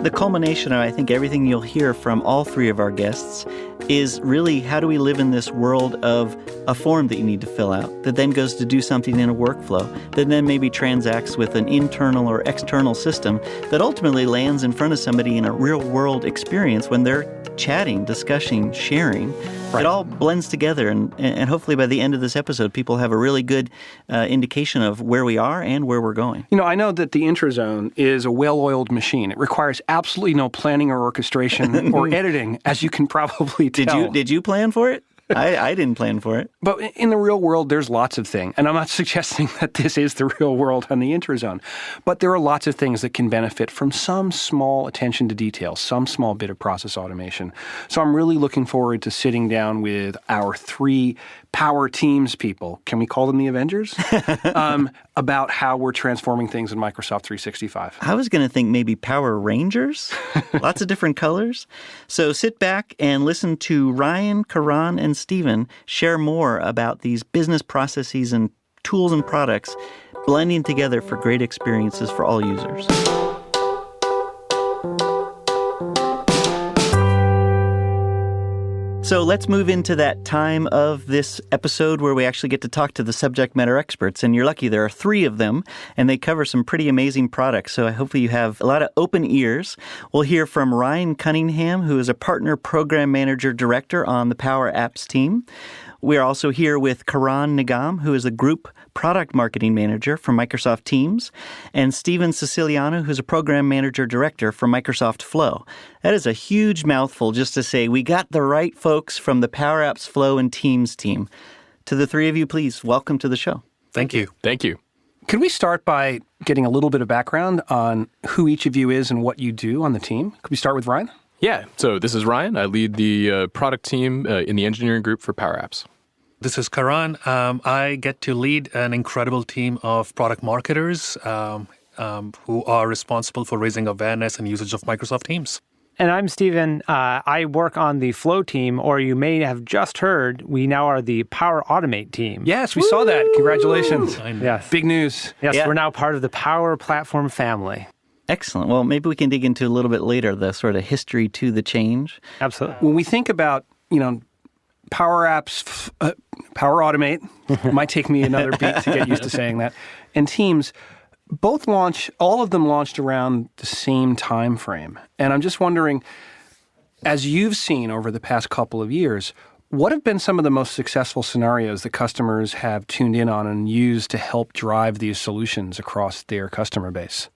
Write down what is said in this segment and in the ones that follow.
The culmination of, I think, everything you'll hear from all three of our guests is really how do we live in this world of a form that you need to fill out that then goes to do something in a workflow that then maybe transacts with an internal or external system that ultimately lands in front of somebody in a real-world experience when they're chatting, discussing, sharing. Right. It all blends together, and hopefully by the end of this episode, people have a really good indication of where we are and where we're going. You know, I know that the intrazone is a well-oiled machine. It requires absolutely no planning or orchestration or editing, as you can probably tell. Did you plan for it? I didn't plan for it. But in the real world, there's lots of things. And I'm not suggesting that this is the real world on the intrazone. But there are lots of things that can benefit from some small attention to detail, some small bit of process automation. So I'm really looking forward to sitting down with our three Power Teams people, can we call them the Avengers? About how we're transforming things in Microsoft 365. I was going to think maybe Power Rangers, lots of different colors. So sit back and listen to Ryan, Karan, and Stephen share more about these business processes and tools and products blending together for great experiences for all users. So let's move into that time of this episode where we actually get to talk to the subject matter experts. And you're lucky there are three of them, and they cover some pretty amazing products. So hopefully you have a lot of open ears. We'll hear from Ryan Cunningham, who is a partner program manager director on the Power Apps team. We're also here with Karan Nigam, who is a group product marketing manager for Microsoft Teams, and Stephen Siciliano, who's a program manager director for Microsoft Flow. That is a huge mouthful just to say we got the right folks from the Power Apps Flow and Teams team. To the three of you, please, welcome to the show. Thank you. Thank you. Could we start by getting a little bit of background on who each of you is and what you do on the team? Could we start with Ryan? Yeah. So this is Ryan. I lead the product team in the engineering group for Power Apps. This is Karan. I get to lead an incredible team of product marketers who are responsible for raising awareness and usage of Microsoft Teams. And I'm Stephen. I work on the Flow team, or you may have just heard, we now are the Power Automate team. Yes, we saw that. Congratulations. Yes. Big news. Yes, Yeah. We're now part of the Power Platform family. Excellent. Well, maybe we can dig into a little bit later the sort of history to the change. Absolutely. When we think about, Power Apps, Power Automate, might take me another beat to get used to saying that, and Teams, all of them launched around the same time frame. And I'm just wondering, as you've seen over the past couple of years, what have been some of the most successful scenarios that customers have tuned in on and used to help drive these solutions across their customer base?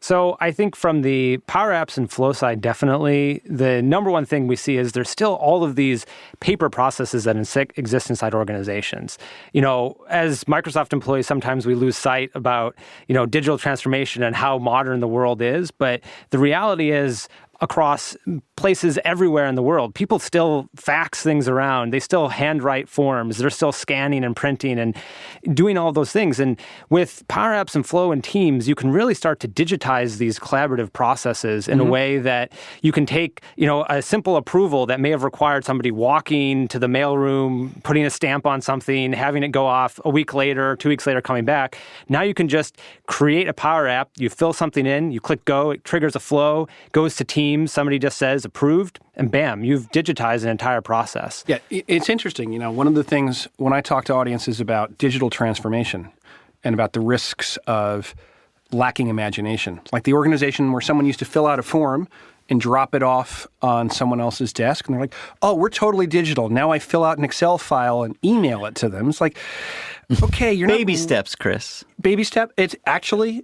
So I think from the Power Apps and Flow side, definitely, the number one thing we see is there's still all of these paper processes that exist inside organizations. As Microsoft employees, sometimes we lose sight about, digital transformation and how modern the world is. But the reality is, across places everywhere in the world, people still fax things around. They still handwrite forms. They're still scanning and printing and doing all those things. And with Power Apps and Flow and Teams, you can really start to digitize these collaborative processes in a way that you can take, a simple approval that may have required somebody walking to the mailroom, putting a stamp on something, having it go off a week later, 2 weeks later, coming back. Now you can just create a Power App. You fill something in, you click go, it triggers a flow, goes to Teams. Somebody just says approved, and bam, you've digitized an entire process. Yeah, it's interesting. One of the things when I talk to audiences about digital transformation and about the risks of lacking imagination, like the organization where someone used to fill out a form and drop it off on someone else's desk, and they're like, oh, we're totally digital. Now I fill out an Excel file and email it to them. It's like, okay, you're not... Baby steps, Chris. Baby step. It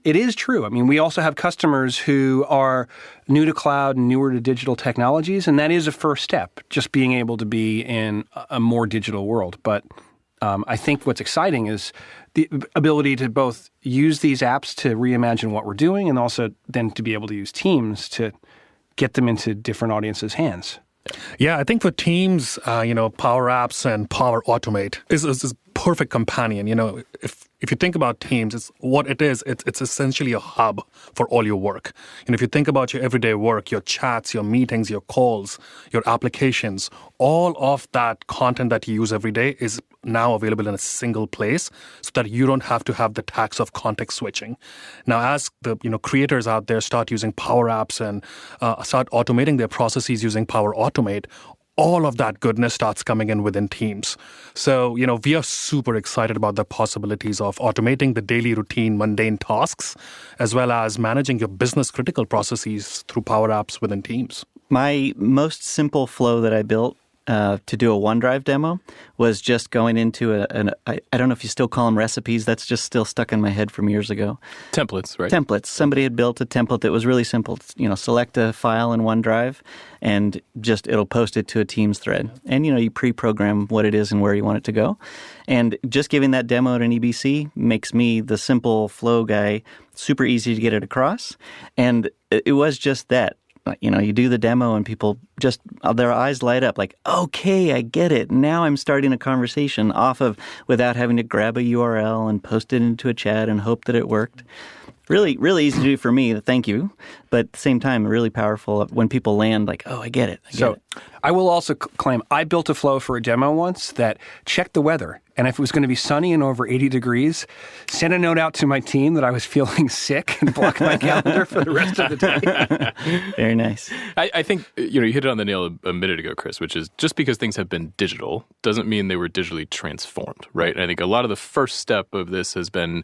is true. I mean, we also have customers who are new to cloud and newer to digital technologies, and that is a first step, just being able to be in a more digital world. But I think what's exciting is the ability to both use these apps to reimagine what we're doing and also then to be able to use Teams to get them into different audiences' hands. Yeah, I think for Teams, Power Apps and Power Automate is perfect companion. If you think about Teams, it's essentially a hub for all your work. And if you think about your everyday work, your chats, your meetings, your calls, your applications, all of that content that you use every day is now available in a single place so that you don't have to have the tax of context switching. Now, as the creators out there start using Power Apps and start automating their processes using Power Automate, all of that goodness starts coming in within Teams. So, we are super excited about the possibilities of automating the daily routine, mundane tasks, as well as managing your business critical processes through Power Apps within Teams. My most simple flow that I built to do a OneDrive demo was just going into I don't know if you still call them recipes. That's just still stuck in my head from years ago. Templates, right? Templates. Somebody had built a template that was really simple. Select a file in OneDrive and just it'll post it to a Teams thread. And, you pre-program what it is and where you want it to go. And just giving that demo at an EBC makes me, the simple flow guy, super easy to get it across. And it was just that. You do the demo and people just, their eyes light up like, okay, I get it. Now I'm starting a conversation without having to grab a URL and post it into a chat and hope that it worked. Really, really easy to do for me. Thank you. But at the same time, really powerful when people land like, oh, I get it. I will also claim I built a flow for a demo once that checked the weather. And if it was going to be sunny and over 80 degrees, sent a note out to my team that I was feeling sick and blocked my calendar for the rest of the day. Very nice. I think you hit it on the nail a minute ago, Chris, which is just because things have been digital doesn't mean they were digitally transformed, right? And I think a lot of the first step of this has been,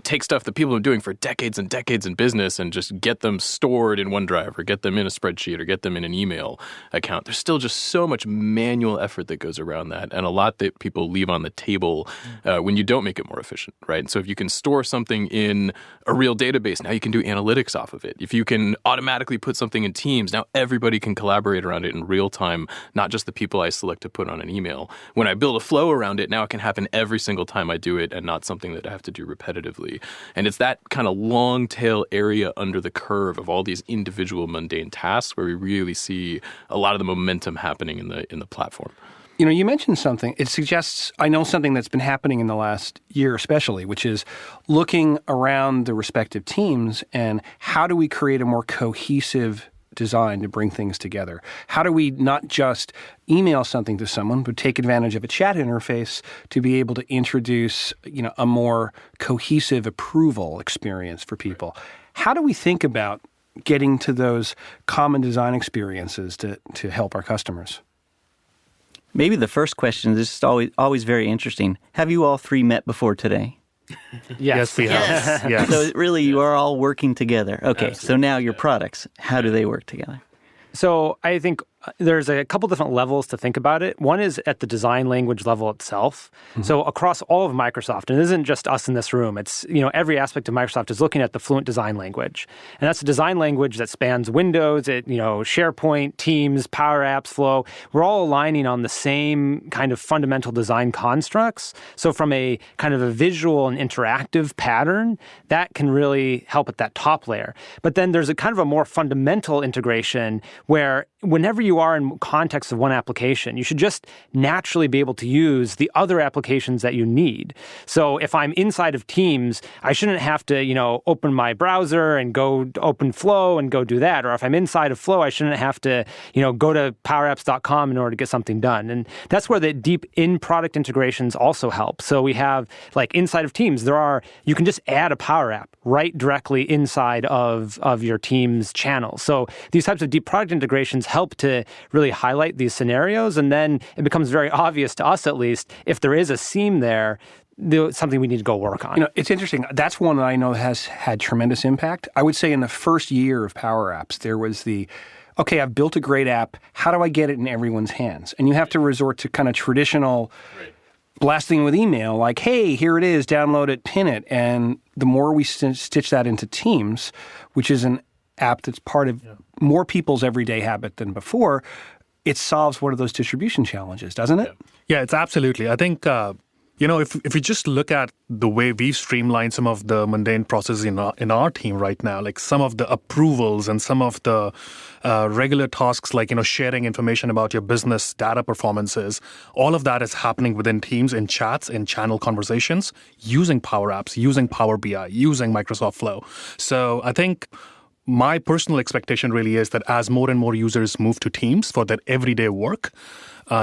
take stuff that people have been doing for decades and decades in business and just get them stored in OneDrive or get them in a spreadsheet or get them in an email account. There's still just so much manual effort that goes around that and a lot that people leave on the table when you don't make it more efficient, right? And so if you can store something in a real database, now you can do analytics off of it. If you can automatically put something in Teams, now everybody can collaborate around it in real time, not just the people I select to put on an email. When I build a flow around it, now it can happen every single time I do it and not something that I have to do repetitively. And it's that kind of long tail area under the curve of all these individual mundane tasks where we really see a lot of the momentum happening in the platform. You mentioned something. It suggests, I know something that's been happening in the last year especially, which is looking around the respective teams and how do we create a more cohesive design to bring things together? How do we not just email something to someone, but take advantage of a chat interface to be able to introduce, a more cohesive approval experience for people? How do we think about getting to those common design experiences to help our customers? Maybe the first question is just always very interesting. Have you all three met before today? Yes, we have. Yes. So really, you are all working together. Okay, Absolutely. So now your products, how do they work together? So I think there's a couple different levels to think about it. One is at the design language level itself. Mm-hmm. So across all of Microsoft, and it isn't just us in this room, it's, every aspect of Microsoft is looking at the Fluent design language. And that's a design language that spans Windows, SharePoint, Teams, Power Apps, Flow. We're all aligning on the same kind of fundamental design constructs. So from a kind of a visual and interactive pattern, that can really help at that top layer. But then there's a kind of a more fundamental integration where whenever you are in context of one application, you should just naturally be able to use the other applications that you need. So if I'm inside of Teams, I shouldn't have to, open my browser and go open Flow and go do that. Or if I'm inside of Flow, I shouldn't have to, go to powerapps.com in order to get something done. And that's where the deep in-product integrations also help. So we have, like inside of Teams, you can just add a Power App right directly inside of your Teams channel. So these types of deep product integrations help to really highlight these scenarios, and then it becomes very obvious to us, at least, if there is a seam there, something we need to go work on. It's interesting. That's one that I know has had tremendous impact. I would say in the first year of Power Apps, there was okay, I've built a great app. How do I get it in everyone's hands? And you have to resort to kind of traditional blasting with email, like, hey, here it is, download it, pin it. And the more we stitch that into Teams, which is an app that's part of more people's everyday habit than before, it solves one of those distribution challenges, doesn't it? Yeah, it's absolutely. I think, If you just look at the way we've streamlined some of the mundane processes in our team right now, like some of the approvals and some of the regular tasks like, sharing information about your business data performances, all of that is happening within Teams in chats, in channel conversations, using Power Apps, using Power BI, using Microsoft Flow. So I think my personal expectation really is that as more and more users move to Teams for their everyday work,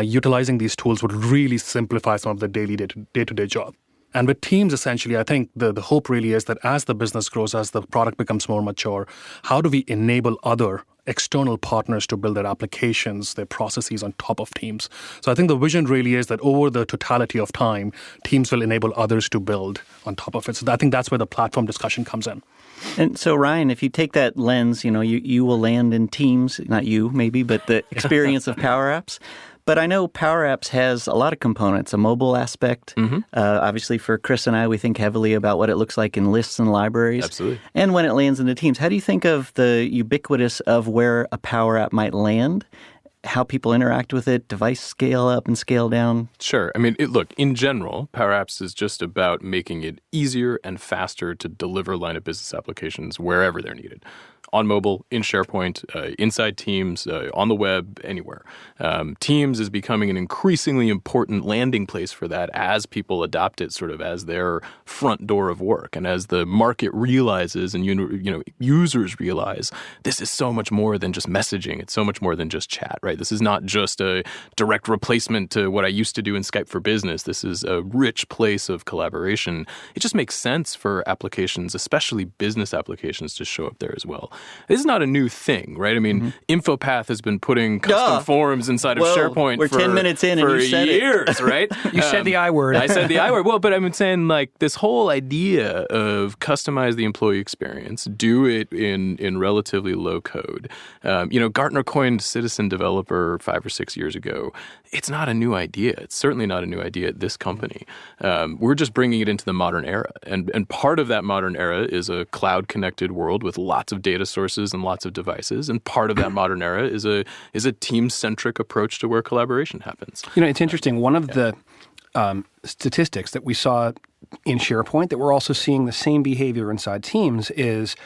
utilizing these tools would really simplify some of the daily day-to-day job. And with Teams, essentially, I think the hope really is that as the business grows, as the product becomes more mature, how do we enable other external partners to build their applications, their processes on top of Teams? So I think the vision really is that over the totality of time, Teams will enable others to build on top of it. So I think that's where the platform discussion comes in. And so, Ryan, if you take that lens, you will land in Teams, not you maybe, but the experience of Power Apps. But I know Power Apps has a lot of components, a mobile aspect. Obviously, for Chris and I, we think heavily about what it looks like in lists and libraries. Absolutely. And when it lands into Teams. How do you think of the ubiquitous of where a Power App might land, how people interact with it, device scale up and scale down? Sure. I mean, look, in general, Power Apps is just about making it easier and faster to deliver line of business applications wherever they're needed. On mobile, in SharePoint, inside Teams, on the web, anywhere. Teams is becoming an increasingly important landing place for that as people adopt it sort of as their front door of work. And as the market realizes and users realize, this is so much more than just messaging. It's so much more than just chat, right? This is not just a direct replacement to what I used to do in Skype for Business. This is a rich place of collaboration. It just makes sense for applications, especially business applications, to show up there as well. This is not a new thing, right? I mean, InfoPath has been putting custom forms inside of SharePoint we're 10 minutes in and you said years, right? You said the I word. I said the I word. Well, but I'm saying like this whole idea of customize the employee experience, do it in relatively low code. Gartner coined citizen developer 5 or 6 years ago. It's not a new idea. It's certainly not a new idea at this company. We're just bringing it into the modern era. And part of that modern era is a cloud-connected world with lots of data sources and lots of devices. And part of that modern era is a team-centric approach to where collaboration happens. It's interesting. One of the statistics that we saw in SharePoint that we're also seeing the same behavior inside Teams is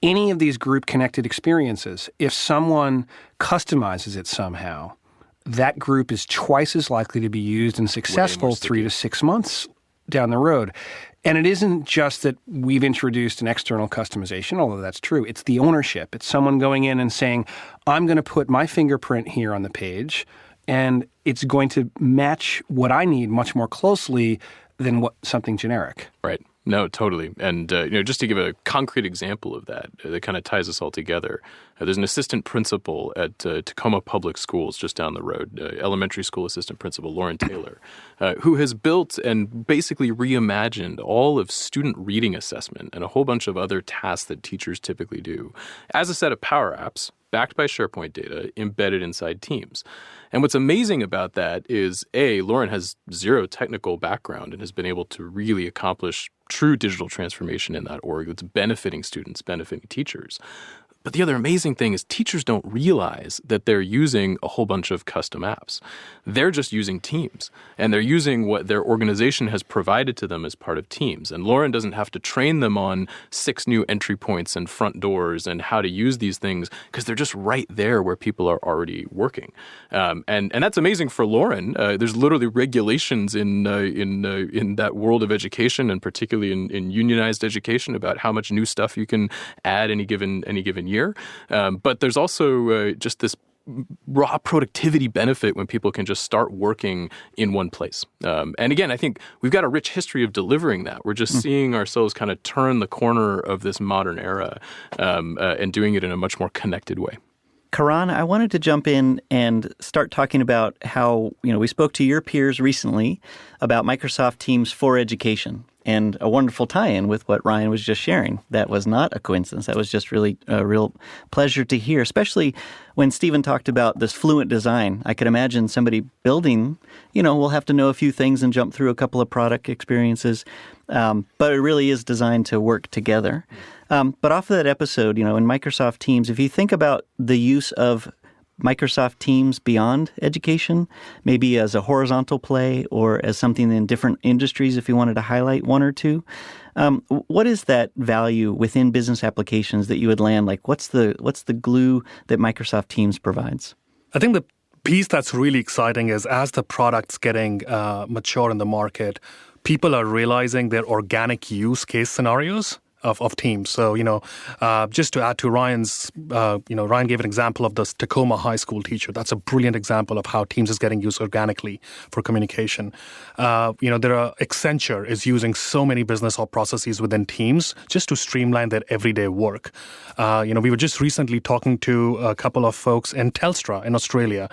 any of these group-connected experiences, if someone customizes it somehow, that group is twice as likely to be used and successful 3 to 6 months down the road. And it isn't just that we've introduced an external customization, although that's true. It's the ownership. It's someone going in and saying, I'm going to put my fingerprint here on the page, and it's going to match what I need much more closely than something generic. Right. No, totally. And, just to give a concrete example of that kind of ties us all together, there's an assistant principal at Tacoma Public Schools just down the road, elementary school assistant principal, Lauren Taylor, who has built and basically reimagined all of student reading assessment and a whole bunch of other tasks that teachers typically do as a set of Power Apps backed by SharePoint data embedded inside Teams. And what's amazing about that is, Lauren has zero technical background and has been able to really accomplish true digital transformation in that org that's benefiting students, benefiting teachers. But the other amazing thing is teachers don't realize that they're using a whole bunch of custom apps. They're just using Teams, and they're using what their organization has provided to them as part of Teams. And Lauren doesn't have to train them on 6 new entry points and front doors and how to use these things because they're just right there where people are already working. And that's amazing for Lauren. There's literally regulations in that world of education, and particularly in unionized education, about how much new stuff you can add any given year. But there's also just this raw productivity benefit when people can just start working in one place. And again, I think we've got a rich history of delivering that. We're just seeing ourselves kind of turn the corner of this modern era and doing it in a much more connected way. Karan, I wanted to jump in and start talking about how, we spoke to your peers recently about Microsoft Teams for Education. And a wonderful tie-in with what Ryan was just sharing. That was not a coincidence. That was just really a real pleasure to hear, especially when Stephen talked about this fluent design. I could imagine somebody building, will have to know a few things and jump through a couple of product experiences. But it really is designed to work together. But off of that episode, in Microsoft Teams, if you think about the use of Microsoft Teams beyond education, maybe as a horizontal play or as something in different industries if you wanted to highlight one or two. What is that value within business applications that you would land? Like, what's the glue that Microsoft Teams provides? I think the piece that's really exciting is as the product's getting mature in the market, people are realizing their organic use case scenarios of Teams. So, just to add to Ryan's, Ryan gave an example of this Tacoma High School teacher. That's a brilliant example of how Teams is getting used organically for communication. Accenture is using so many business processes within Teams just to streamline their everyday work. We were just recently talking to a couple of folks in Telstra in Australia.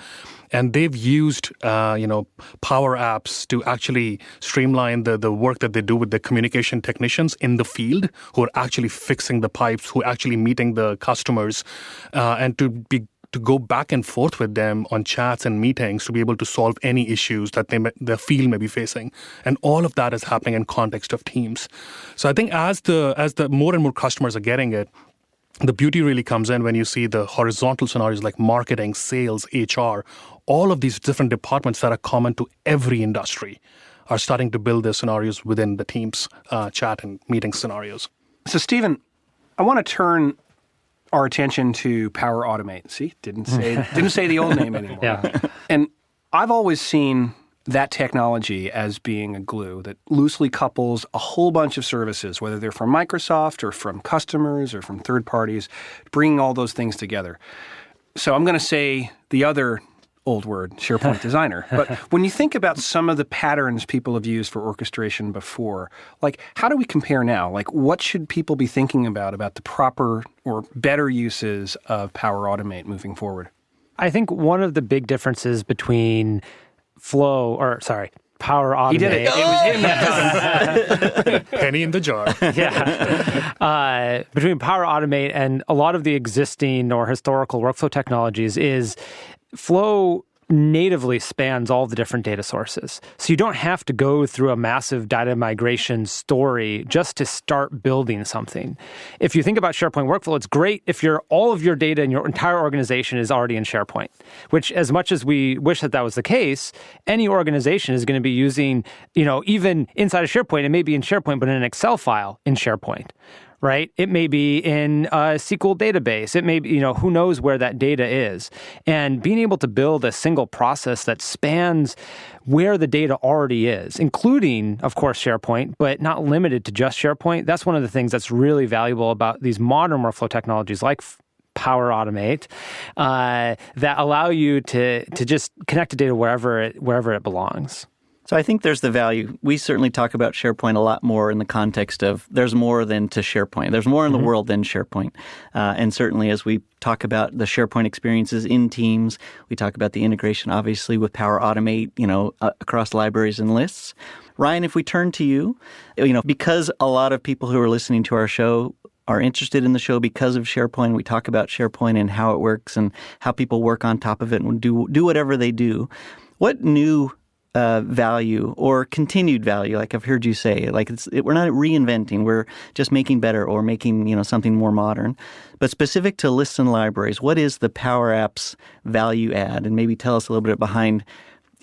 And they've used, Power Apps to actually streamline the work that they do with the communication technicians in the field who are actually fixing the pipes, who are actually meeting the customers, and to go back and forth with them on chats and meetings to be able to solve any issues that the field may be facing. And all of that is happening in context of Teams. So I think as the more and more customers are getting it, the beauty really comes in when you see the horizontal scenarios like marketing, sales, HR, all of these different departments that are common to every industry are starting to build their scenarios within the Teams chat and meeting scenarios. So, Stephen, I want to turn our attention to Power Automate. See, didn't say the old name anymore. Yeah. And I've always seen that technology as being a glue that loosely couples a whole bunch of services, whether they're from Microsoft or from customers or from third parties, bringing all those things together. So I'm going to say the other old word, SharePoint Designer. But when you think about some of the patterns people have used for orchestration before, like how do we compare now? Like what should people be thinking about the proper or better uses of Power Automate moving forward? I think one of the big differences between Power Automate. He did it. It was him that Penny in the jar. Yeah. Between Power Automate and a lot of the existing or historical workflow technologies is Flow natively spans all the different data sources. So you don't have to go through a massive data migration story just to start building something. If you think about SharePoint workflow, it's great if all of your data in your entire organization is already in SharePoint, which as much as we wish that was the case, any organization is going to be using, even inside of SharePoint, it may be in SharePoint, but in an Excel file in SharePoint. Right? It may be in a SQL database. It may be, who knows where that data is. And being able to build a single process that spans where the data already is, including, of course, SharePoint, but not limited to just SharePoint, that's one of the things that's really valuable about these modern workflow technologies like Power Automate that allow you to just connect the data wherever it belongs. So I think there's the value. We certainly talk about SharePoint a lot more in the context of there's more than to SharePoint. There's more in the world than SharePoint. And certainly as we talk about the SharePoint experiences in Teams, we talk about the integration, obviously, with Power Automate, across libraries and lists. Ryan, if we turn to you, because a lot of people who are listening to our show are interested in the show because of SharePoint. We talk about SharePoint and how it works and how people work on top of it and do whatever they do. What new value or continued value, like I've heard you say, like we're not reinventing, we're just making better or making something more modern. But specific to lists and libraries, what is the Power Apps value add? And maybe tell us a little bit behind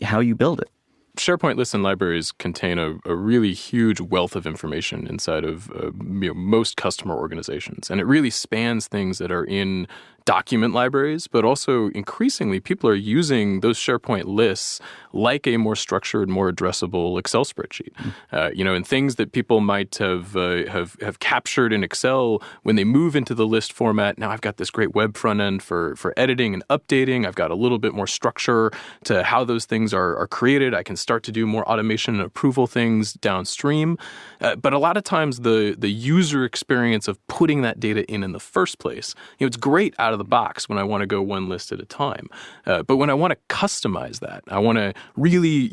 how you build it. SharePoint lists and libraries contain a really huge wealth of information inside of most customer organizations. And it really spans things that are in document libraries, but also increasingly people are using those SharePoint lists like a more structured, more addressable Excel spreadsheet. And things that people might have captured in Excel when they move into the list format. Now I've got this great web front end for editing and updating. I've got a little bit more structure to how those things are created. I can start to do more automation and approval things downstream. But a lot of times the user experience of putting that data in the first place, it's great out of the box when I want to go one list at a time. But when I want to customize that, I want to really,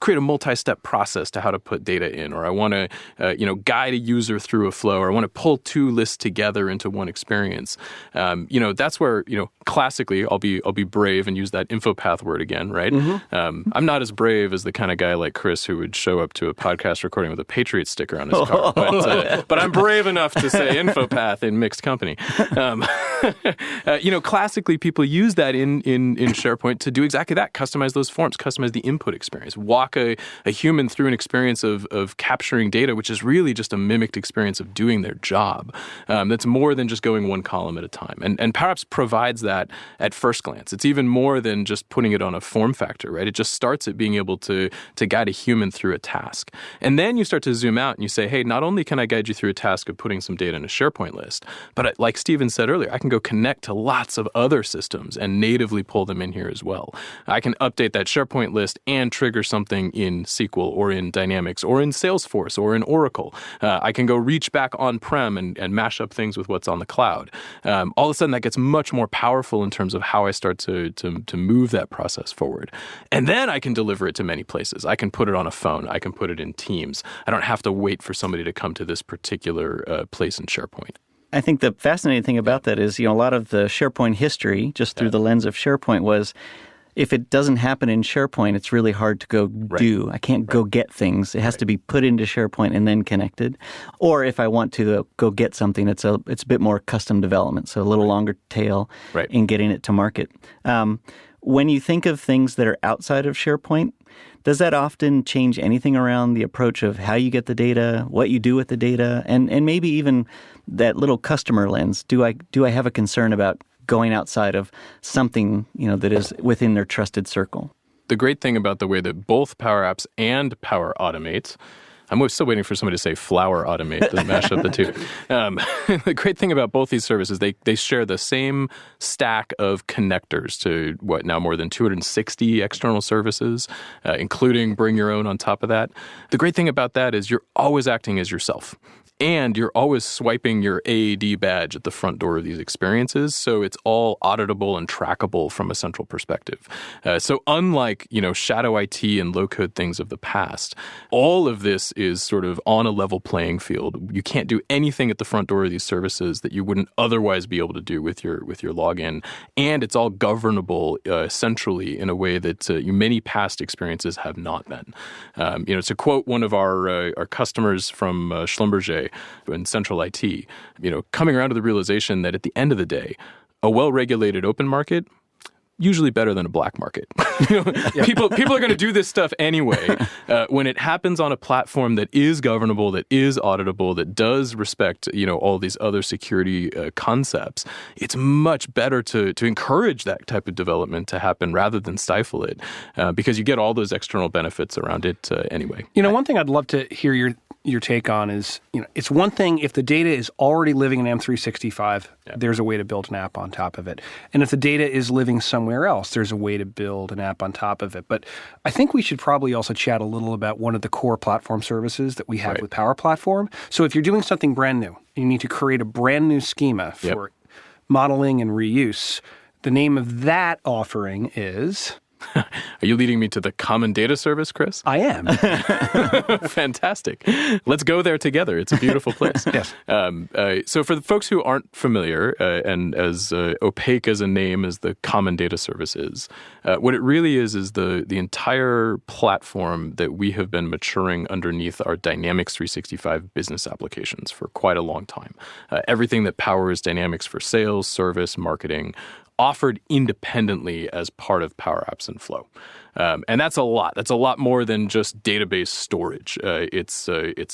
create a multi-step process to how to put data in, or I want to, guide a user through a flow, or I want to pull two lists together into one experience. That's where, classically, I'll be brave and use that InfoPath word again, right? I'm not as brave as the kind of guy like Chris who would show up to a podcast recording with a Patriot sticker on his car, but I'm brave enough to say InfoPath in mixed company. Classically, people use that in SharePoint to do exactly that: customize those forms, customize the input experience, walk a human through an experience of capturing data, which is really just a mimicked experience of doing their job. That's more than just going one column at a time. And Power Apps provides that at first glance. It's even more than just putting it on a form factor, right? It just starts at being able to guide a human through a task. And then you start to zoom out and you say, hey, not only can I guide you through a task of putting some data in a SharePoint list, but like Steven said earlier, I can go connect to lots of other systems and natively pull them in here as well. I can update that SharePoint list and trigger something in SQL or in Dynamics or in Salesforce or in Oracle. I can go reach back on-prem and mash up things with what's on the cloud. All of a sudden, that gets much more powerful in terms of how I start to move that process forward. And then I can deliver it to many places. I can put it on a phone. I can put it in Teams. I don't have to wait for somebody to come to this particular place in SharePoint. I think the fascinating thing about that is, a lot of the SharePoint history, just through the lens of SharePoint, was if it doesn't happen in SharePoint, it's really hard to go do. I can't go get things. It has to be put into SharePoint and then connected. Or if I want to go get something, it's a bit more custom development, so a little longer tail in getting it to market. When you think of things that are outside of SharePoint, does that often change anything around the approach of how you get the data, what you do with the data, and maybe even that little customer lens? Do I have a concern about going outside of something, that is within their trusted circle? The great thing about the way that both Power Apps and Power Automate, I'm still waiting for somebody to say Flower Automate to mash up the two. The great thing about both these services, they share the same stack of connectors to now more than 260 external services, including Bring Your Own on top of that. The great thing about that is you're always acting as yourself. And you're always swiping your AAD badge at the front door of these experiences, so it's all auditable and trackable from a central perspective. So unlike, shadow IT and low-code things of the past, all of this is sort of on a level playing field. You can't do anything at the front door of these services that you wouldn't otherwise be able to do with your login, and it's all governable centrally in a way that many past experiences have not been. To quote one of our customers from Schlumberger in central IT, coming around to the realization that at the end of the day, a well-regulated open market, usually better than a black market. People are going to do this stuff anyway. When it happens on a platform that is governable, that is auditable, that does respect, all these other security concepts, it's much better to encourage that type of development to happen rather than stifle it, because you get all those external benefits around it anyway. One thing I'd love to hear your take on is, it's one thing if the data is already living in M365, there's a way to build an app on top of it. And if the data is living somewhere else, there's a way to build an app on top of it. But I think we should probably also chat a little about one of the core platform services that we have with Power Platform. So if you're doing something brand new, you need to create a brand new schema for modeling and reuse. The name of that offering is... Are you leading me to the Common Data Service, Chris? I am. Fantastic. Let's go there together. It's a beautiful place. Yes. So for the folks who aren't familiar, and as opaque as a name as the Common Data Service is, what it really is the entire platform that we have been maturing underneath our Dynamics 365 business applications for quite a long time. Everything that powers Dynamics for sales, service, marketing, offered independently as part of Power Apps and Flow. And that's a lot. That's a lot more than just database storage. It's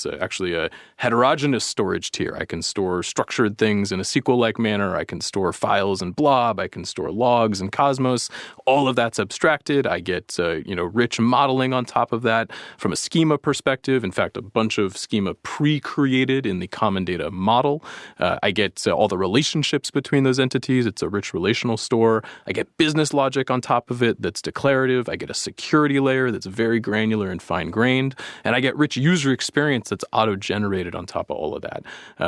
actually a heterogeneous storage tier. I can store structured things in a SQL-like manner. I can store files in Blob. I can store logs in Cosmos. All of that's abstracted. I get rich modeling on top of that from a schema perspective. In fact, a bunch of schema pre-created in the Common Data model. I get all the relationships between those entities. It's a rich relational store. I get business logic on top of it that's declarative. I get a security layer that's very granular and fine-grained, and I get rich user experience that's auto-generated on top of all of that,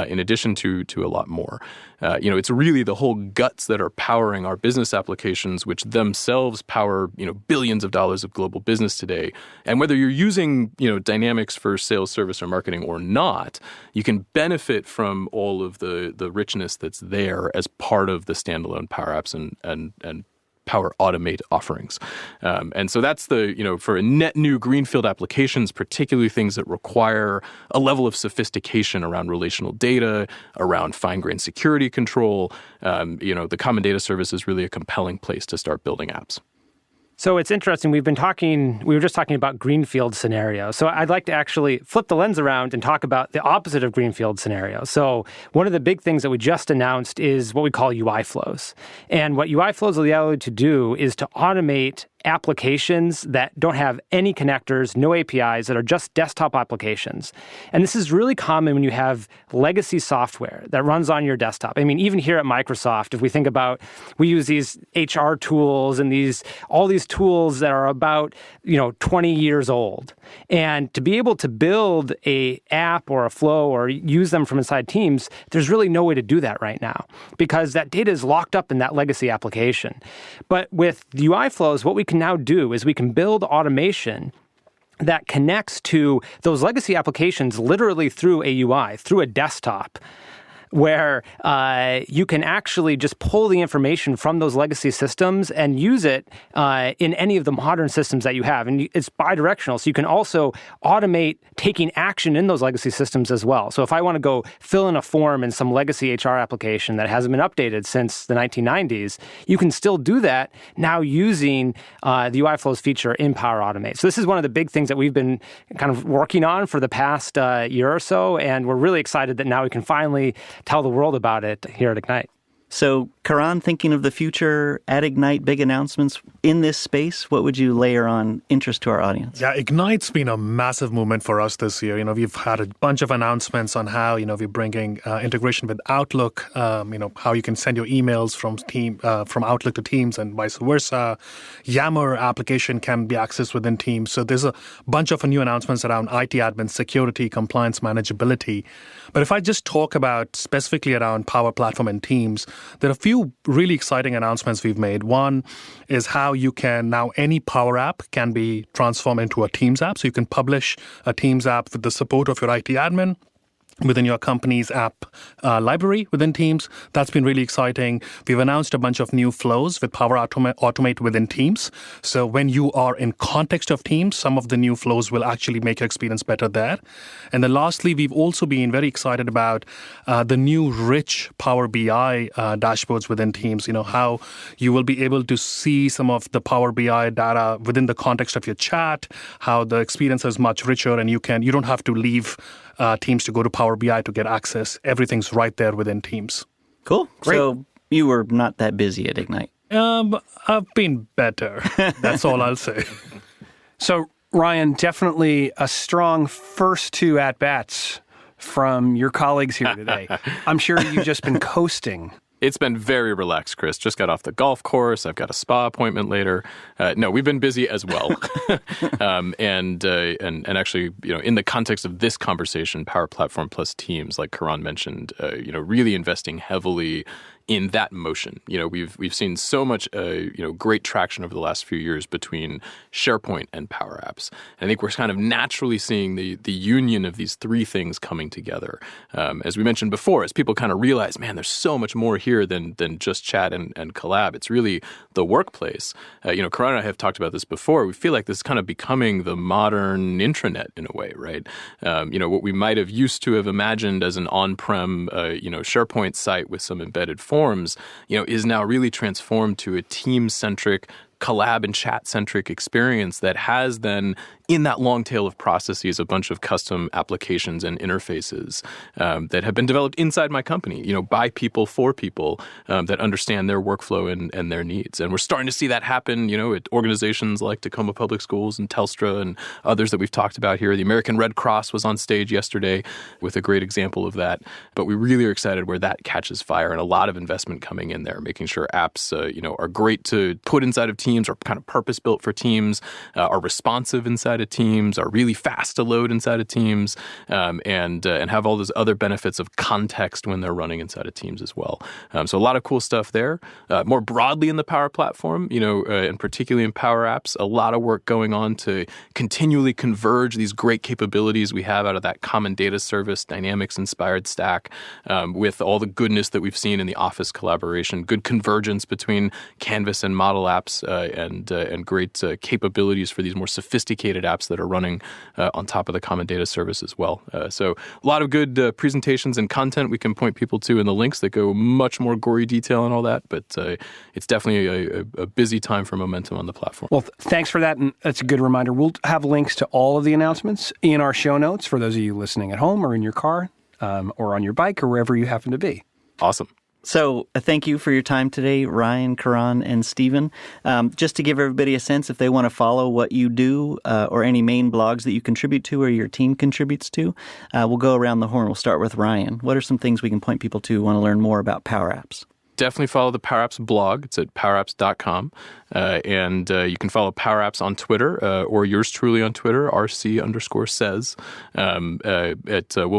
in addition to a lot more. It's really the whole guts that are powering our business applications, which themselves power, billions of dollars of global business today. And whether you're using, Dynamics for sales, service, or marketing or not, you can benefit from all of the richness that's there as part of the standalone Power Apps and Power Automate offerings. And so that's for a net new greenfield applications, particularly things that require a level of sophistication around relational data, around fine-grained security control. The Common Data Service is really a compelling place to start building apps. So it's interesting. We were just talking about greenfield scenarios. So I'd like to actually flip the lens around and talk about the opposite of greenfield scenarios. So one of the big things that we just announced is what we call UI flows. And what UI flows will allow you to do is to automate applications that don't have any connectors, no APIs, that are just desktop applications. And this is really common when you have legacy software that runs on your desktop. I mean, even here at Microsoft, if we think about, we use these HR tools and all these tools that are about 20 years old. And to be able to build a app or a flow or use them from inside Teams, there's really no way to do that right now because that data is locked up in that legacy application. But with the UI flows, what we can now do is we can build automation that connects to those legacy applications literally through a UI, through a desktop, where you can actually just pull the information from those legacy systems and use it in any of the modern systems that you have. And it's bidirectional, so you can also automate taking action in those legacy systems as well. So if I want to go fill in a form in some legacy HR application that hasn't been updated since the 1990s, you can still do that now using the UI Flows feature in Power Automate. So this is one of the big things that we've been kind of working on for the past year or so, and we're really excited that now we can finally tell the world about it here at Ignite. So, Karan, thinking of the future at Ignite, big announcements in this space, what would you layer on interest to our audience? Yeah, Ignite's been a massive movement for us this year. We've had a bunch of announcements on how, we're bringing integration with Outlook, how you can send your emails from Outlook to Teams and vice versa. Yammer application can be accessed within Teams. So there's a bunch of new announcements around IT admin, security, compliance, manageability. But if I just talk about specifically around Power Platform and Teams, there are a few really exciting announcements we've made. One is how you can now, any Power App can be transformed into a Teams app. So you can publish a Teams app with the support of your IT admin within your company's app library within Teams. That's been really exciting. We've announced a bunch of new flows with Power Automate within Teams. So when you are in context of Teams, some of the new flows will actually make your experience better there. And then lastly, we've also been very excited about the new rich Power BI dashboards within Teams. How you will be able to see some of the Power BI data within the context of your chat, how the experience is much richer, and you don't have to leave Teams to go to Power BI to get access. Everything's right there within Teams. Cool. Great. So you were not that busy at Ignite. I've been better. That's all I'll say. So, Ryan, definitely a strong first two at-bats from your colleagues here today. I'm sure you've just been coasting. It's been very relaxed, Chris. Just got off the golf course. I've got a spa appointment later. No, we've been busy as well. And actually, in the context of this conversation, Power Platform plus Teams, like Karan mentioned, really investing heavily in that motion. We've seen so much great traction over the last few years between SharePoint and Power Apps. And I think we're kind of naturally seeing the union of these three things coming together. As we mentioned before, as people kind of realize, man, there's so much more here than just chat and collab. It's really the workplace. Karan and I have talked about this before. We feel like this is kind of becoming the modern intranet in a way, right? What we might have used to have imagined as an on-prem, SharePoint site with some embedded forms, is now really transformed to a team-centric, collab and chat-centric experience that has then in that long tail of processes, a bunch of custom applications and interfaces that have been developed inside my company, by people for people that understand their workflow and their needs. And we're starting to see that happen, at organizations like Tacoma Public Schools and Telstra and others that we've talked about here. The American Red Cross was on stage yesterday with a great example of that. But we really are excited where that catches fire, and a lot of investment coming in there, making sure apps, are great to put inside of teams, are kind of purpose-built for teams, are responsive inside of teams, are really fast to load inside of teams, and have all those other benefits of context when they're running inside of teams as well. So a lot of cool stuff there. More broadly in the Power Platform, and particularly in Power Apps, a lot of work going on to continually converge these great capabilities we have out of that common data service, Dynamics-inspired stack, with all the goodness that we've seen in the Office collaboration, good convergence between Canvas and Model apps, and great capabilities for these more sophisticated apps that are running on top of the common data service as well. So a lot of good presentations and content we can point people to in the links that go much more gory detail and all that, but it's definitely a busy time for momentum on the platform. Well, thanks for that, and that's a good reminder. We'll have links to all of the announcements in our show notes for those of you listening at home or in your car or on your bike or wherever you happen to be. Awesome. So thank you for your time today, Ryan, Karan, and Stephen. Just to give everybody a sense, if they want to follow what you do or any main blogs that you contribute to or your team contributes to, we'll go around the horn. We'll start with Ryan. What are some things we can point people to who want to learn more about Power Apps? Definitely follow the Power Apps blog. It's at powerapps.com. And you can follow Power Apps on Twitter or yours truly on Twitter, RC_says.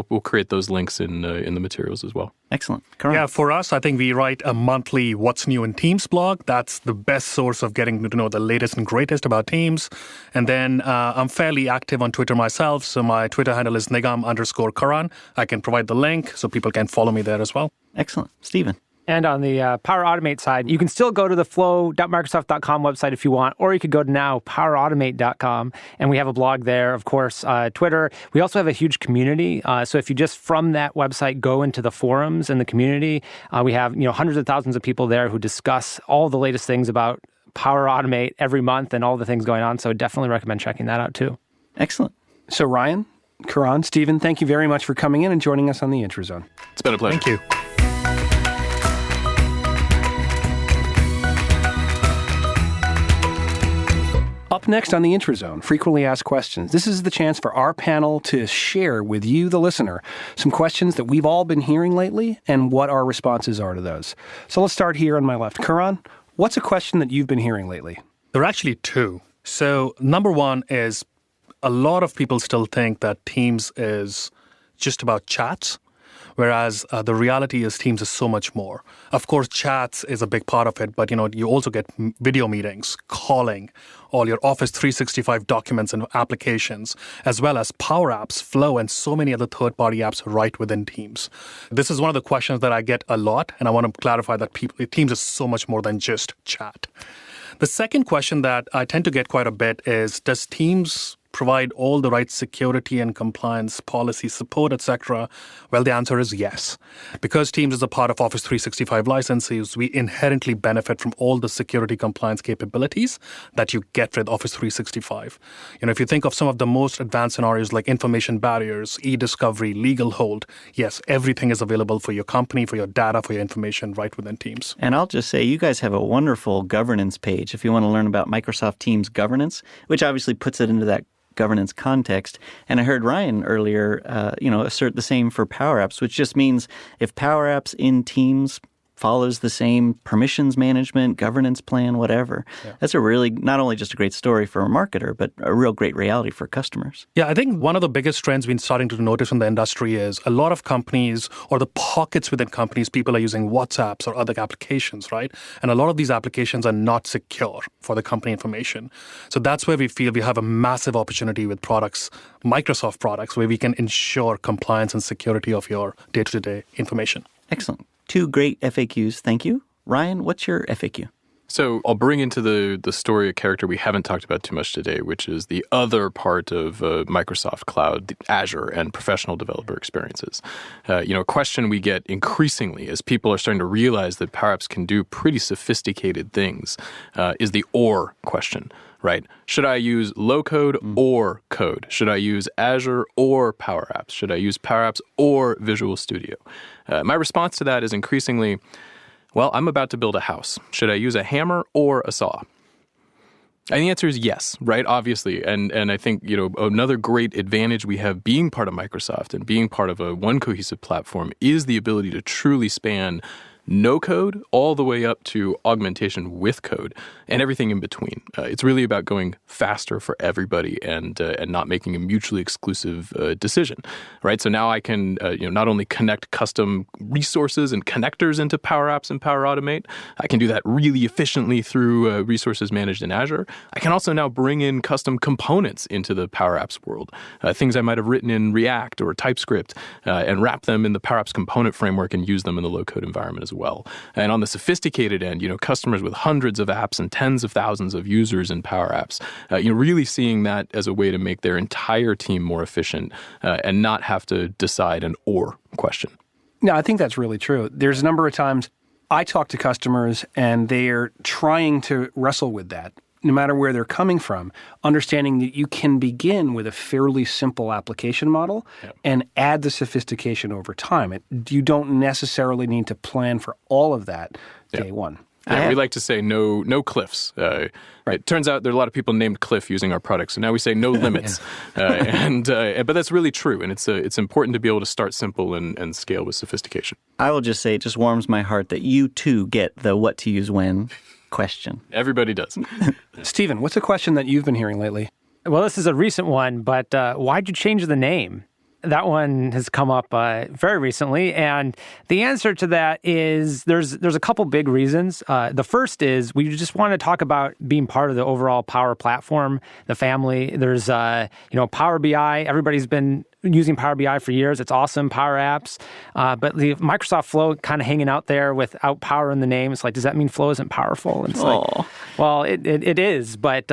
We'll create those links in the materials as well. Excellent. Karan. Yeah, for us, I think we write a monthly What's New in Teams blog. That's the best source of getting to know the latest and greatest about Teams. And then I'm fairly active on Twitter myself. So my Twitter handle is Nigam_Karan. I can provide the link so people can follow me there as well. Excellent. Stephen. And on the Power Automate side, you can still go to the flow.microsoft.com website if you want, or you could go to now powerautomate.com, and we have a blog there, of course, Twitter. We also have a huge community, so if you just from that website go into the forums in the community, we have hundreds of thousands of people there who discuss all the latest things about Power Automate every month and all the things going on, so definitely recommend checking that out too. Excellent. So Ryan, Karan, Stephen, thank you very much for coming in and joining us on the IntraZone. It's been a pleasure. Thank you. Up next on the IntraZone, Frequently Asked Questions. This is the chance for our panel to share with you, the listener, some questions that we've all been hearing lately and what our responses are to those. So let's start here on my left. Karan, what's a question that you've been hearing lately? There are actually two. So number one is a lot of people still think that Teams is just about chats, whereas the reality is Teams is so much more. Of course, chats is a big part of it, but you also get video meetings, calling, all your Office 365 documents and applications, as well as Power Apps, Flow, and so many other third-party apps right within Teams. This is one of the questions that I get a lot, and I want to clarify that Teams is so much more than just chat. The second question that I tend to get quite a bit is, does Teams provide all the right security and compliance policy support, etc.? Well, the answer is yes. Because Teams is a part of Office 365 licenses, we inherently benefit from all the security compliance capabilities that you get with Office 365. If you think of some of the most advanced scenarios like information barriers, e-discovery, legal hold, yes, everything is available for your company, for your data, for your information right within Teams. And I'll just say you guys have a wonderful governance page if you want to learn about Microsoft Teams governance, which obviously puts it into that governance context. And I heard Ryan earlier, assert the same for Power Apps, which just means if Power Apps in Teams follows the same permissions management, governance plan, whatever. Yeah. That's a really, not only just a great story for a marketer, but a real great reality for customers. Yeah, I think one of the biggest trends we're starting to notice in the industry is a lot of companies, or the pockets within companies, people are using WhatsApps or other applications, right? And a lot of these applications are not secure for the company information. So that's where we feel we have a massive opportunity with products, Microsoft products, where we can ensure compliance and security of your day-to-day information. Excellent. Two great FAQs. Thank you. Ryan, what's your FAQ? So I'll bring into the story a character we haven't talked about too much today, which is the other part of Microsoft Cloud, the Azure and professional developer experiences. A question we get increasingly as people are starting to realize that Power Apps can do pretty sophisticated things is the or question, right? Should I use low code or code? Should I use Azure or Power Apps? Should I use Power Apps or Visual Studio? My response to that is increasingly, well, I'm about to build a house. Should I use a hammer or a saw? And the answer is yes, right? Obviously. And I think, another great advantage we have being part of Microsoft and being part of one cohesive platform is the ability to truly span no code all the way up to augmentation with code and everything in between. It's really about going faster for everybody and not making a mutually exclusive decision, right? So now I can not only connect custom resources and connectors into Power Apps and Power Automate, I can do that really efficiently through resources managed in Azure. I can also now bring in custom components into the Power Apps world, things I might have written in React or TypeScript, and wrap them in the Power Apps component framework and use them in the low-code environment as well. And on the sophisticated end, customers with hundreds of apps and tens of thousands of users in Power Apps, really seeing that as a way to make their entire team more efficient and not have to decide an or question. No, I think that's really true. There's a number of times I talk to customers and they're trying to wrestle with that, no matter where they're coming from, understanding that you can begin with a fairly simple application model and add the sophistication over time. You don't necessarily need to plan for all of that day one. Yeah, we like to say no cliffs. Right. Turns out there are a lot of people named Cliff using our products, so now we say no limits. But that's really true, and it's important to be able to start simple and scale with sophistication. I will just say it just warms my heart that you too get the what to use when question. Everybody does. Stephen, what's a question that you've been hearing lately? Well, this is a recent one, but why'd you change the name? That one has come up very recently, and the answer to that is there's a couple big reasons. The first is we just want to talk about being part of the overall Power Platform, the family. There's Power BI. Everybody's been using Power BI for years. It's awesome, Power Apps. But the Microsoft Flow kind of hanging out there without power in the name. It's like, does that mean Flow isn't powerful? And it's like, well, it is. But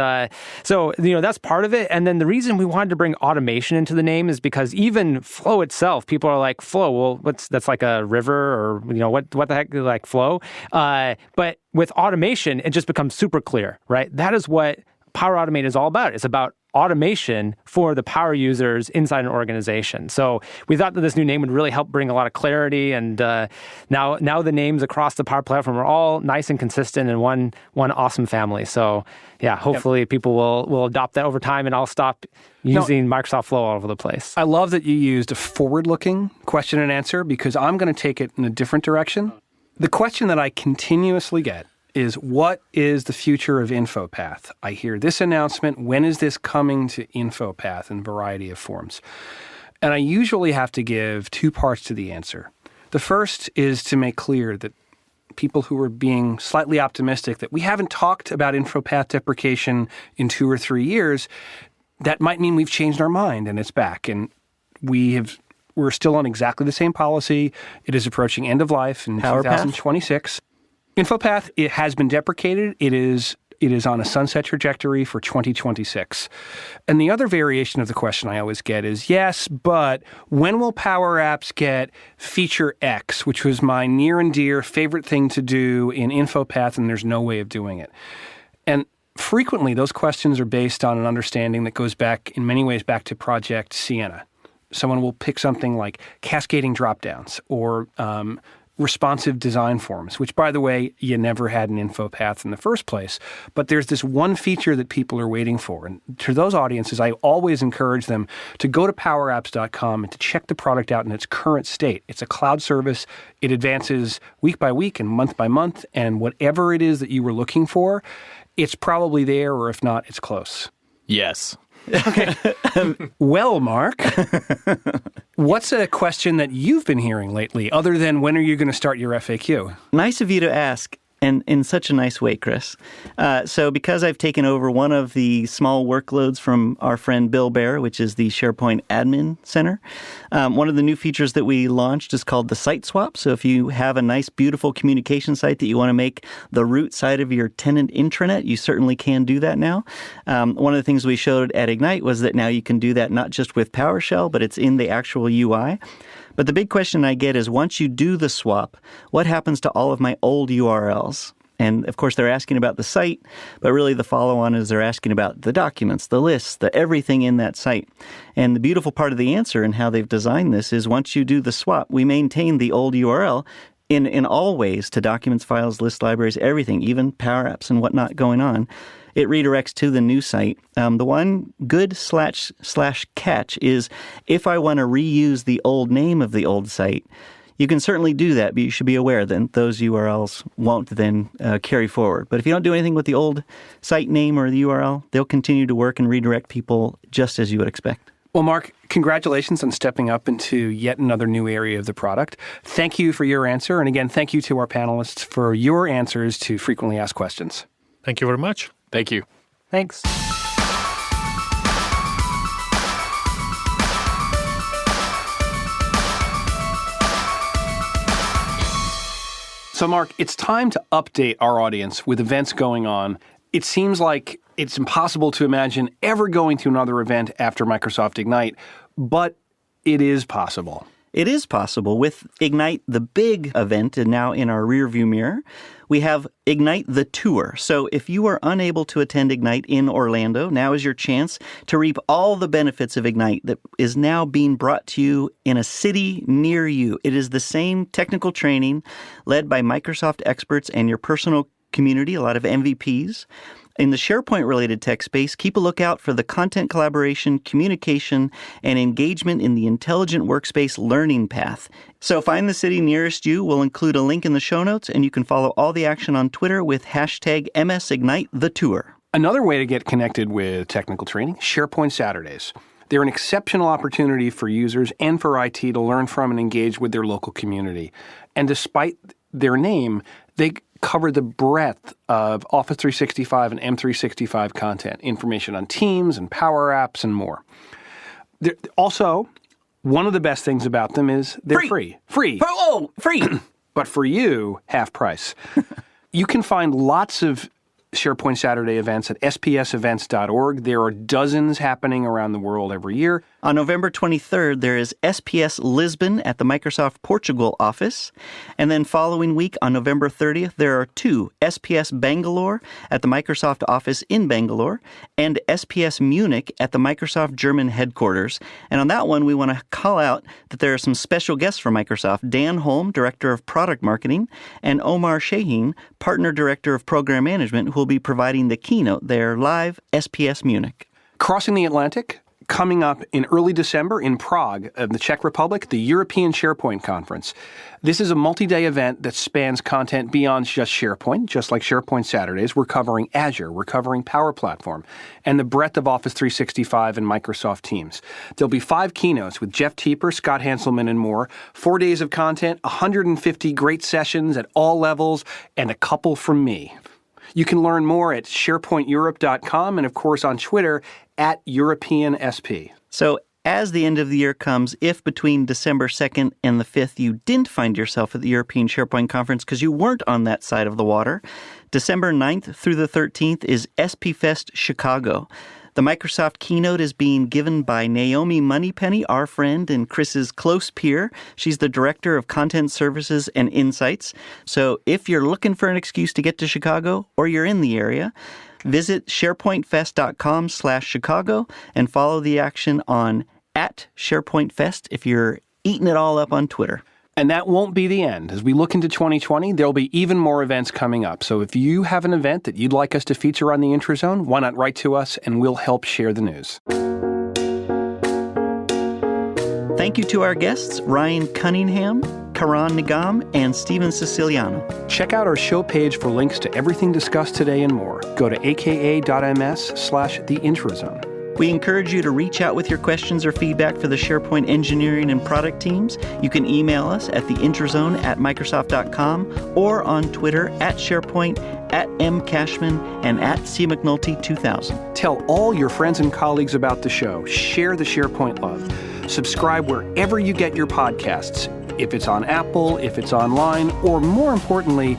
so that's part of it. And then the reason we wanted to bring automation into the name is because even Flow itself, people are like, Flow, well, that's like a river or, what the heck, like Flow? But with automation, it just becomes super clear, right? That is what Power Automate is all about. It's about automation for the power users inside an organization. So we thought that this new name would really help bring a lot of clarity. And now the names across the Power Platform are all nice and consistent in one awesome family. So yeah, hopefully people will adopt that over time, and I'll stop using Microsoft Flow all over the place. I love that you used a forward-looking question and answer, because I'm going to take it in a different direction. The question that I continuously get is, what is the future of InfoPath? I hear this announcement. When is this coming to InfoPath in a variety of forms? And I usually have to give two parts to the answer. The first is to make clear that people who are being slightly optimistic that we haven't talked about InfoPath deprecation in 2 or 3 years, that might mean we've changed our mind and it's back. And we're still on exactly the same policy. It is approaching end of life in 2026. InfoPath, it has been deprecated. It is on a sunset trajectory for 2026. And the other variation of the question I always get is, yes, but when will Power Apps get feature X, which was my near and dear favorite thing to do in InfoPath, and there's no way of doing it? And frequently, those questions are based on an understanding that goes back, in many ways, back to Project Sienna. Someone will pick something like cascading dropdowns or responsive design forms, which, by the way, you never had in InfoPath in the first place. But there's this one feature that people are waiting for. And to those audiences, I always encourage them to go to powerapps.com and to check the product out in its current state. It's a cloud service. It advances week by week and month by month. And whatever it is that you were looking for, it's probably there, or if not, it's close. Yes. Okay. Well, Mark, what's a question that you've been hearing lately, other than when are you going to start your FAQ? Nice of you to ask. and in such a nice way, Chris. So because I've taken over one of the small workloads from our friend Bill Bear, which is the SharePoint Admin Center, one of the new features that we launched is called the Site Swap. So if you have a nice, beautiful communication site that you want to make the root side of your tenant intranet, you certainly can do that now. One of the things we showed at Ignite was that now you can do that not just with PowerShell, but it's in the actual UI. But the big question I get is, once you do the swap, what happens to all of my old URLs? And of course, they're asking about the site, but really the follow-on is they're asking about the documents, the lists, the everything in that site. And the beautiful part of the answer and how they've designed this is, once you do the swap, we maintain the old URL in all ways to documents, files, lists, libraries, everything, even Power Apps and whatnot going on. It redirects to the new site. The one good / catch is, if I want to reuse the old name of the old site, you can certainly do that, but you should be aware that those URLs won't then carry forward. But if you don't do anything with the old site name or the URL, they'll continue to work and redirect people just as you would expect. Well, Mark, congratulations on stepping up into yet another new area of the product. Thank you for your answer. And again, thank you to our panelists for your answers to frequently asked questions. Thank you very much. Thank you. Thanks. So, Mark, it's time to update our audience with events going on. It seems like it's impossible to imagine ever going to another event after Microsoft Ignite, but it is possible. It is possible. With Ignite, the big event, and now in our rearview mirror, we have Ignite the Tour. So if you are unable to attend Ignite in Orlando, now is your chance to reap all the benefits of Ignite that is now being brought to you in a city near you. It is the same technical training led by Microsoft experts and your personal community, a lot of MVPs. In the SharePoint-related tech space, keep a lookout for the content collaboration, communication, and engagement in the intelligent workspace learning path. So find the city nearest you. We'll include a link in the show notes, and you can follow all the action on Twitter with hashtag MSIgniteTheTour. Another way to get connected with technical training, SharePoint Saturdays. They're an exceptional opportunity for users and for IT to learn from and engage with their local community. And despite their name, they cover the breadth of Office 365 and M365 content, information on Teams and Power Apps and more. One of the best things about them is they're free. Free. Oh, free! But for you, half price. You can find lots of SharePoint Saturday events at spsevents.org. There are dozens happening around the world every year. On November 23rd, there is SPS Lisbon at the Microsoft Portugal office. And then following week, on November 30th, there are two, SPS Bangalore at the Microsoft office in Bangalore and SPS Munich at the Microsoft German headquarters. And on that one, we want to call out that there are some special guests from Microsoft: Dan Holm, Director of Product Marketing, and Omar Shaheen, Partner Director of Program Management, who will be providing the keynote there live, SPS Munich. Crossing the Atlantic, coming up in early December in Prague, the Czech Republic, the European SharePoint Conference. This is a multi-day event that spans content beyond just SharePoint, just like SharePoint Saturdays. We're covering Azure, we're covering Power Platform, and the breadth of Office 365 and Microsoft Teams. There'll be 5 keynotes with Jeff Teeper, Scott Hanselman, and more. 4 days of content, 150 great sessions at all levels, and a couple from me. You can learn more at SharePointEurope.com and, of course, on Twitter at EuropeanSP. So as the end of the year comes, if between December 2nd and the 5th you didn't find yourself at the European SharePoint Conference because you weren't on that side of the water, December 9th through the 13th is SP Fest Chicago. The Microsoft keynote is being given by Naomi Moneypenny, our friend and Chris's close peer. She's the Director of Content Services and Insights. So if you're looking for an excuse to get to Chicago or you're in the area, visit SharePointFest.com/Chicago and follow the action on @SharePointFest if you're eating it all up on Twitter. And that won't be the end. As we look into 2020, there'll be even more events coming up. So if you have an event that you'd like us to feature on the IntraZone, why not write to us and we'll help share the news. Thank you to our guests, Ryan Cunningham, Karan Nigam, and Steven Siciliano. Check out our show page for links to everything discussed today and more. Go to aka.ms/the IntraZone. We encourage you to reach out with your questions or feedback for the SharePoint engineering and product teams. You can email us at theinterzone@microsoft.com or on Twitter @SharePoint, @mcashman, and @cmcnulty2000. Tell all your friends and colleagues about the show. Share the SharePoint love. Subscribe wherever you get your podcasts, if it's on Apple, if it's online, or more importantly,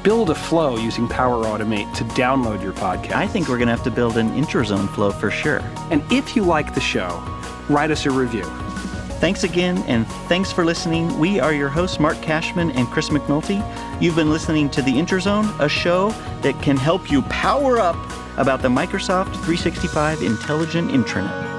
build a flow using Power Automate to download your podcast. I think we're going to have to build an Interzone flow for sure. And if you like the show, write us a review. Thanks again, and thanks for listening. We are your hosts, Mark Cashman and Chris McNulty. You've been listening to The Interzone, a show that can help you power up about the Microsoft 365 Intelligent Intranet.